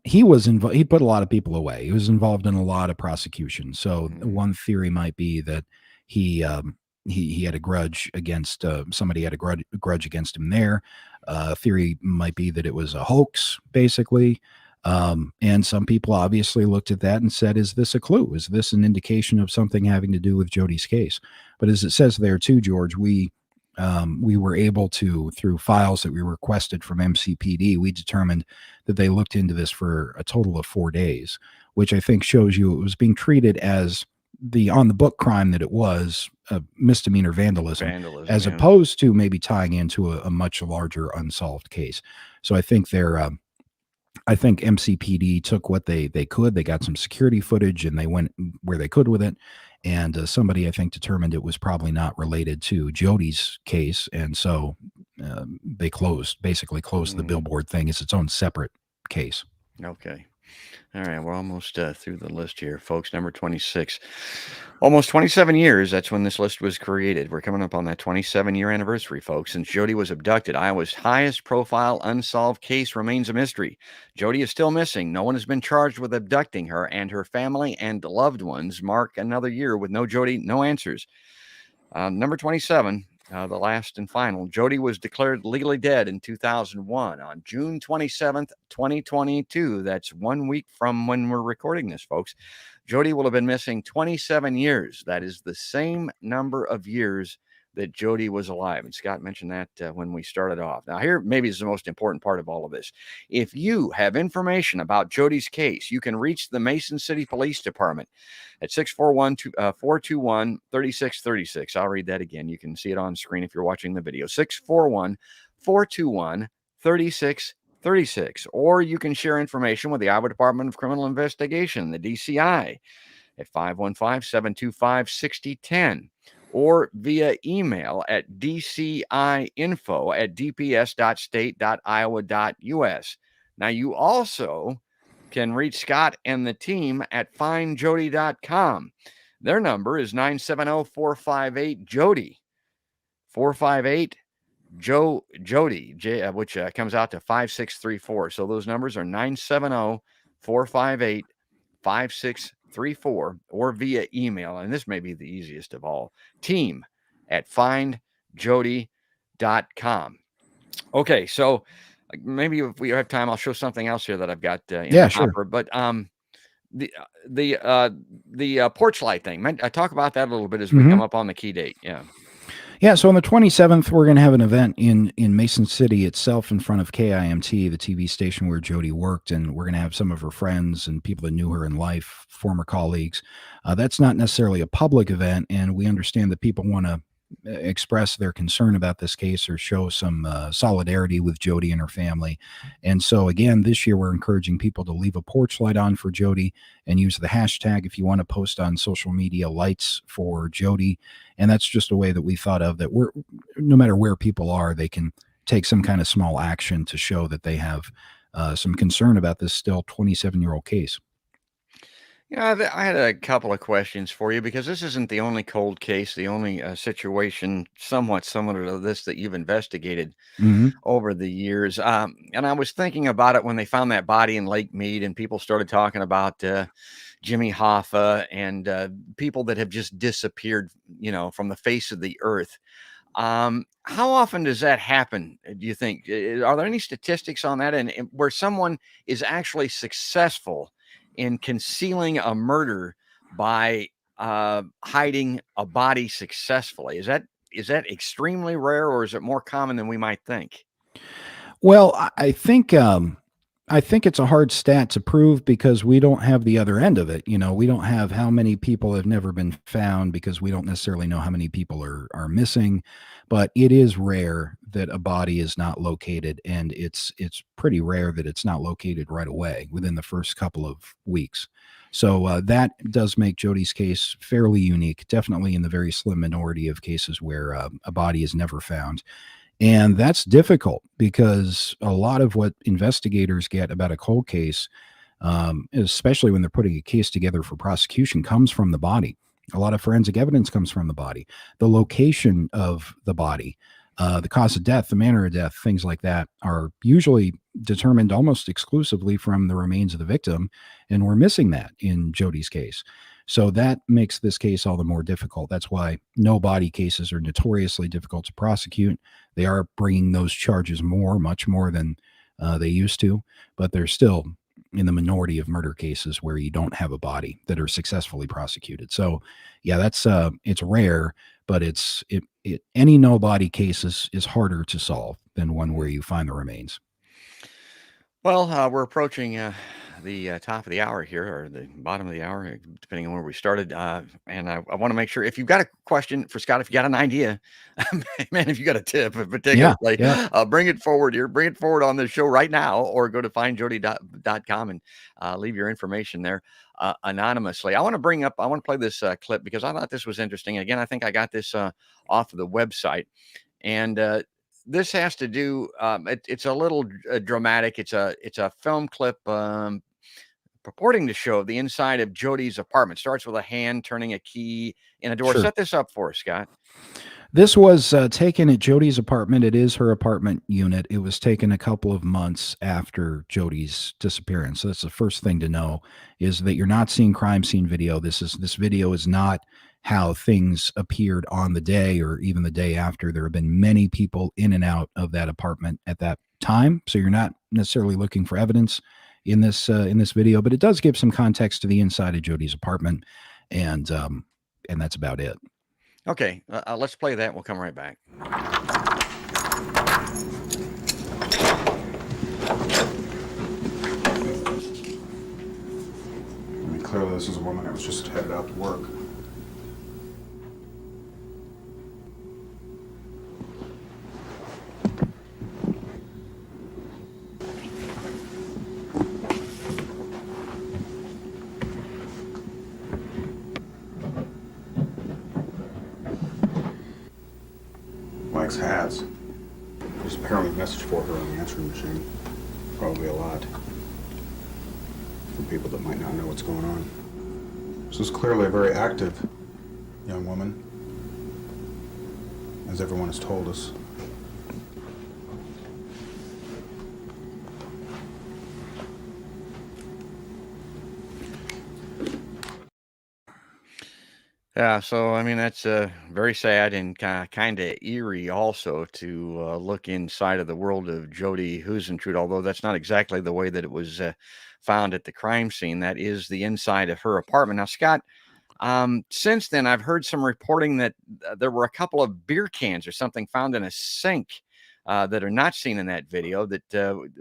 he put a lot of people away. He was involved in a lot of prosecution. So one theory might be that he had a grudge against somebody had a grudge against him there. Theory might be that it was a hoax, basically. And some people obviously looked at that and said, is this a clue? Is this an indication of something having to do with Jodi's case? But as it says there too, George, we were able to, through files that we requested from MCPD, we determined that they looked into this for a total of 4 days, which I think shows you it was being treated as the on the book crime that it was, a misdemeanor vandalism as opposed to maybe tying into a much larger unsolved case. So I think I think MCPD took what they could. They got some security footage and they went where they could with it. And somebody, I think, determined it was probably not related to Jodi's case. And so they basically closed the billboard thing as its own separate case. Okay. All right, we're almost through the list here, folks. Number 26. Almost 27 years, that's when this list was created. We're coming up on that 27-year anniversary, folks. Since Jodi was abducted, Iowa's highest profile unsolved case remains a mystery. Jodi is still missing. No one has been charged with abducting her, and her family and loved ones mark another year with no Jodi, no answers. Number 27. The last and final. Jodi was declared legally dead in 2001 on June 27th, 2022. That's 1 week from when we're recording this, folks. Jodi will have been missing 27 years. That is the same number of years that Jodi was alive. And Scott mentioned that when we started off. Now, here maybe is the most important part of all of this. If you have information about Jodi's case, you can reach the Mason City Police Department at 641-421-3636. I'll read that again. You can see it on screen if you're watching the video. 641-421-3636. Or you can share information with the Iowa Department of Criminal Investigation, the DCI, at 515-725-6010. Or via email at dcinfo@dps.state.iowa.us. Now, you also can reach Scott and the team at findjodi.com. Their number is 970-458-JODI. 458-JODI, which comes out to 5634. So those numbers are 970-458-5634 or via email. And this may be the easiest of all, team@findjodi.com. Okay, so maybe if we have time, I'll show something else here that I've got in the hopper. But the porch light thing, I talk about that a little bit as we come up on the key date. Yeah, so on the 27th, we're going to have an event in Mason City itself in front of KIMT, the TV station where Jodi worked, and we're going to have some of her friends and people that knew her in life, former colleagues. That's not necessarily a public event, and we understand that people want to express their concern about this case or show some solidarity with Jodi and her family. And so again, this year we're encouraging people to leave a porch light on for Jodi and use the hashtag if you want to post on social media, lights for Jodi. And that's just a way that we thought of, that no matter where people are, they can take some kind of small action to show that they have some concern about this still 27-year-old case. I had a couple of questions for you, because this isn't the only cold case, the only situation somewhat similar to this that you've investigated over the years. And I was thinking about it when they found that body in Lake Mead and people started talking about Jimmy Hoffa and people that have just disappeared, from the face of the earth. How often does that happen, do you think? Are there any statistics on that, and where someone is actually successful in concealing a murder by hiding a body successfully? Is that extremely rare, or is it more common than we might think? Well, I think it's a hard stat to prove, because we don't have the other end of it. We don't have how many people have never been found, because we don't necessarily know how many people are missing. But it is rare that a body is not located, and it's pretty rare that it's not located right away within the first couple of weeks. So that does make Jodi's case fairly unique, definitely in the very slim minority of cases where a body is never found. And that's difficult, because a lot of what investigators get about a cold case, especially when they're putting a case together for prosecution, comes from the body. A lot of forensic evidence comes from the body, the location of the body, the cause of death, the manner of death, things like that are usually determined almost exclusively from the remains of the victim. And we're missing that in Jodi's case. So that makes this case all the more difficult. That's why no body cases are notoriously difficult to prosecute. They are bringing those charges much more than they used to, but they're still in the minority of murder cases where you don't have a body that are successfully prosecuted. So yeah, that's it's rare, but any no body case is harder to solve than one where you find the remains. Well, we're approaching the top of the hour here, or the bottom of the hour, depending on where we started. And I want to make sure, if you've got a question for Scott, if you got an idea, man, if you got a tip in particular, bring it forward here. Bring it forward on the show right now, or go to findjodi.com and leave your information there anonymously. I want to play this clip, because I thought this was interesting. Again, I think I got this off of the website. And this has to do, it's a little dramatic. It's a film clip purporting to show the inside of Jodi's apartment. Starts with a hand turning a key in a door. Sure. Set this up for us, Scott. This was taken at Jodi's apartment. It is her apartment unit. It was taken a couple of months after Jodi's disappearance. So that's the first thing to know, is that you're not seeing crime scene video. This video is not how things appeared on the day or even the day after. There have been many people in and out of that apartment at that time. So you're not necessarily looking for evidence in this video, but it does give some context to the inside of Jodi's apartment. And that's about it. Okay, let's play that. We'll come right back. I mean, clearly this is a woman that was just headed out to work. Likes hats. There's apparently a message for her on the answering machine. Probably a lot. For people that might not know what's going on. This is clearly a very active young woman, as everyone has told us. Yeah, so I mean that's very sad and kind of eerie also to look inside of the world of Jodi Huisentruit, although that's not exactly the way that it was found at the crime scene. That is the inside of her apartment. Now, Scott, since then I've heard some reporting that there were a couple of beer cans or something found in a sink that are not seen in that video that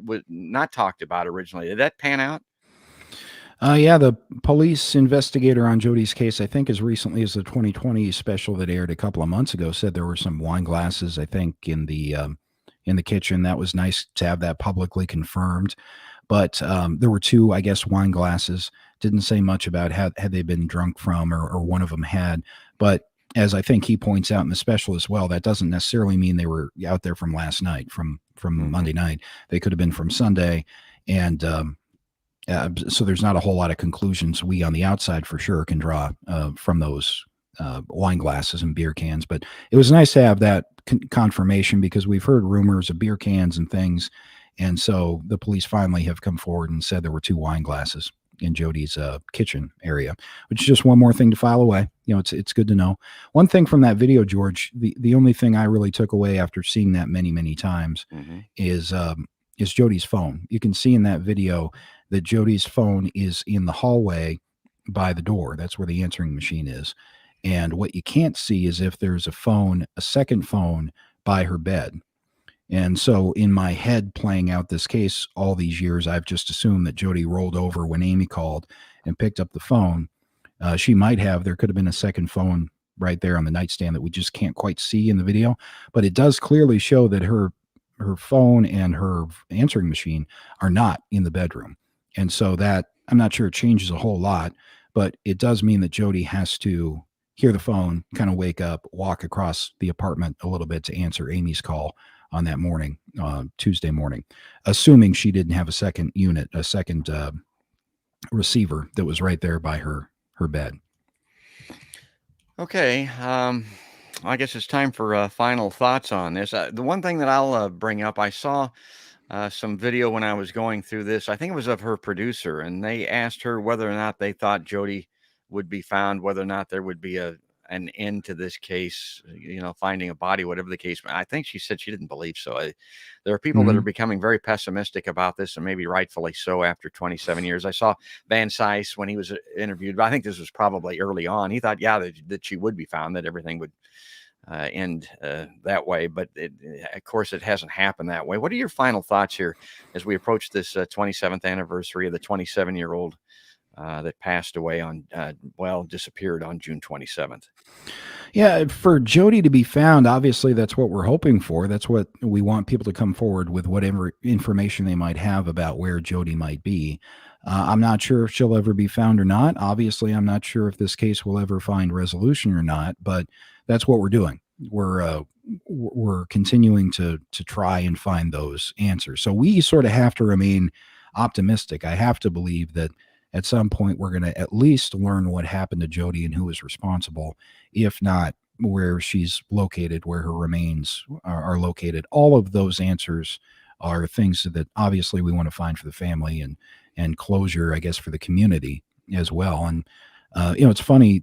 was not talked about originally. Did that pan out? Yeah, the police investigator on Jodi's case, I think as recently as the 2020 special that aired a couple of months ago, said there were some wine glasses, I think, in the kitchen. That was nice to have that publicly confirmed. But there were two, I guess, wine glasses. Didn't say much about had they been drunk from, or one of them had. But as I think he points out in the special as well, that doesn't necessarily mean they were out there from last night, from Monday night. They could have been from Sunday, and so there's not a whole lot of conclusions we on the outside for sure can draw from those wine glasses and beer cans. But it was nice to have that confirmation, because we've heard rumors of beer cans and things. And so the police finally have come forward and said there were two wine glasses in Jodi's kitchen area, which is just one more thing to file away. You know, it's good to know. One thing from that video, George, the only thing I really took away after seeing that many times is Jodi's phone. You can see in that video that Jodi's phone is in the hallway by the door. That's where the answering machine is. And what you can't see is if there's a second phone by her bed. And so in my head, playing out this case all these years, I've just assumed that Jodi rolled over when Amy called and picked up the phone. There could have been a second phone right there on the nightstand that we just can't quite see in the video. But it does clearly show that her phone and her answering machine are not in the bedroom. And so that, I'm not sure it changes a whole lot, but it does mean that Jodi has to hear the phone, kind of wake up, walk across the apartment a little bit to answer Amy's call on that morning, Tuesday morning, assuming she didn't have a second receiver that was right there by her bed. Okay. I guess it's time for final thoughts on this. The one thing that I'll bring up, I saw some video when I was going through this. I think it was of her producer, and they asked her whether or not they thought Jodi would be found, whether or not there would be an end to this case, finding a body, whatever the case. I think she said she didn't believe so. There are people that are becoming very pessimistic about this, and maybe rightfully so after 27 years. I saw Van Cise when he was interviewed, but I think this was probably early on. He thought, that she would be found, that everything would end that way. But of course, it hasn't happened that way. What are your final thoughts here as we approach this 27th anniversary of the 27-year-old that passed away disappeared on June 27th? Yeah, for Jodi to be found, obviously that's what we're hoping for. That's what we want people to come forward with, whatever information they might have about where Jodi might be. I'm not sure if she'll ever be found or not. Obviously, I'm not sure if this case will ever find resolution or not, but that's what we're doing. We're continuing to try and find those answers. So we sort of have to remain optimistic. I have to believe that at some point we're going to at least learn what happened to Jodi and who is responsible, if not where she's located, where her remains are located. All of those answers are things that obviously we want to find for the family and closure, I guess, for the community as well. And, it's funny,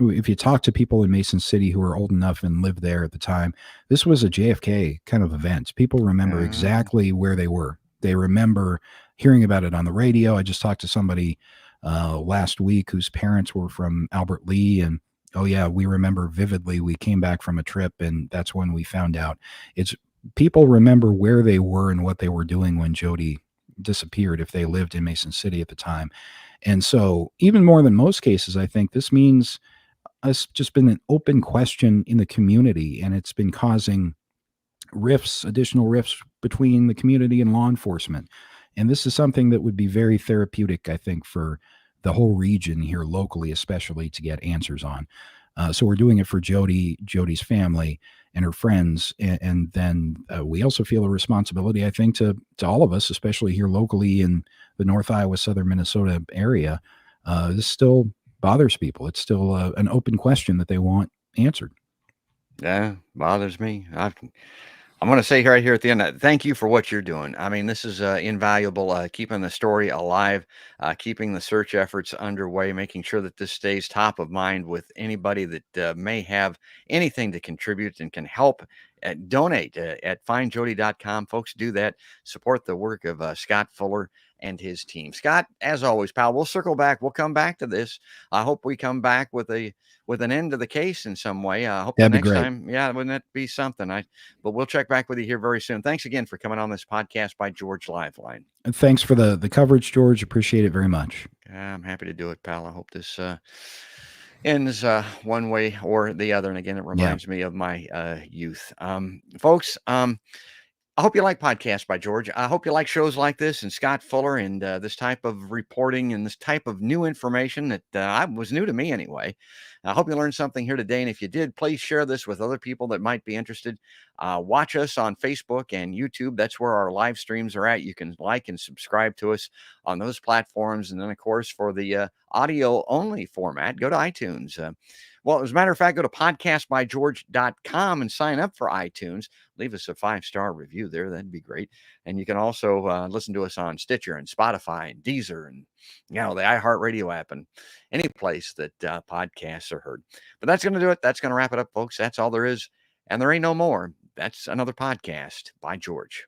if you talk to people in Mason City who are old enough and lived there at the time, this was a JFK kind of event. People remember exactly where they were. They remember hearing about it on the radio. I just talked to somebody last week whose parents were from Albert Lee, and Oh yeah, we remember vividly. We came back from a trip, and that's when we found out. It's People remember where they were and what they were doing when Jodi disappeared, if they lived in Mason City at the time. And so, even more than most cases, I think this means it's just been an open question in the community, and it's been causing additional rifts between the community and law enforcement. And this is something that would be very therapeutic, I think, for the whole region here locally, especially to get answers on. So we're doing it for Jodi's family and her friends, and then we also feel a responsibility, I think, to all of us, especially here locally in the North Iowa, Southern Minnesota area. This still bothers people. It's still an open question that they want answered. Yeah, bothers me. I'm going to say right here at the end, thank you for what you're doing. I mean, this is invaluable, keeping the story alive, keeping the search efforts underway, making sure that this stays top of mind with anybody that may have anything to contribute and can help. Donate at findjodi.com. Folks, do that. Support the work of Scott Fuller and his team. Scott, as always, pal, we'll circle back. We'll come back to this. I hope we come back with an end to the case in some way. I hope That'd the be next great. time, yeah, wouldn't that be something? But we'll check back with you here very soon. Thanks again for coming on this podcast by George Lifeline. And thanks for the coverage, George. Appreciate it very much. I'm happy to do it, pal. I hope this ends one way or the other. And again, it reminds me of my youth. Folks, I hope you like podcasts by George. I hope you like shows like this and Scott Fuller and this type of reporting and this type of new information that was new to me anyway. I hope you learned something here today. And if you did, please share this with other people that might be interested. Watch us on Facebook and YouTube. That's where our live streams are at. You can like and subscribe to us on those platforms. And then, of course, for the audio only format, go to iTunes. Well, as a matter of fact, go to podcastbygeorge.com and sign up for iTunes. Leave us a 5-star review there. That'd be great. And you can also listen to us on Stitcher and Spotify and Deezer and, the iHeartRadio app and any place that podcasts are heard. But that's going to do it. That's going to wrap it up, folks. That's all there is. And there ain't no more. That's another podcast by George.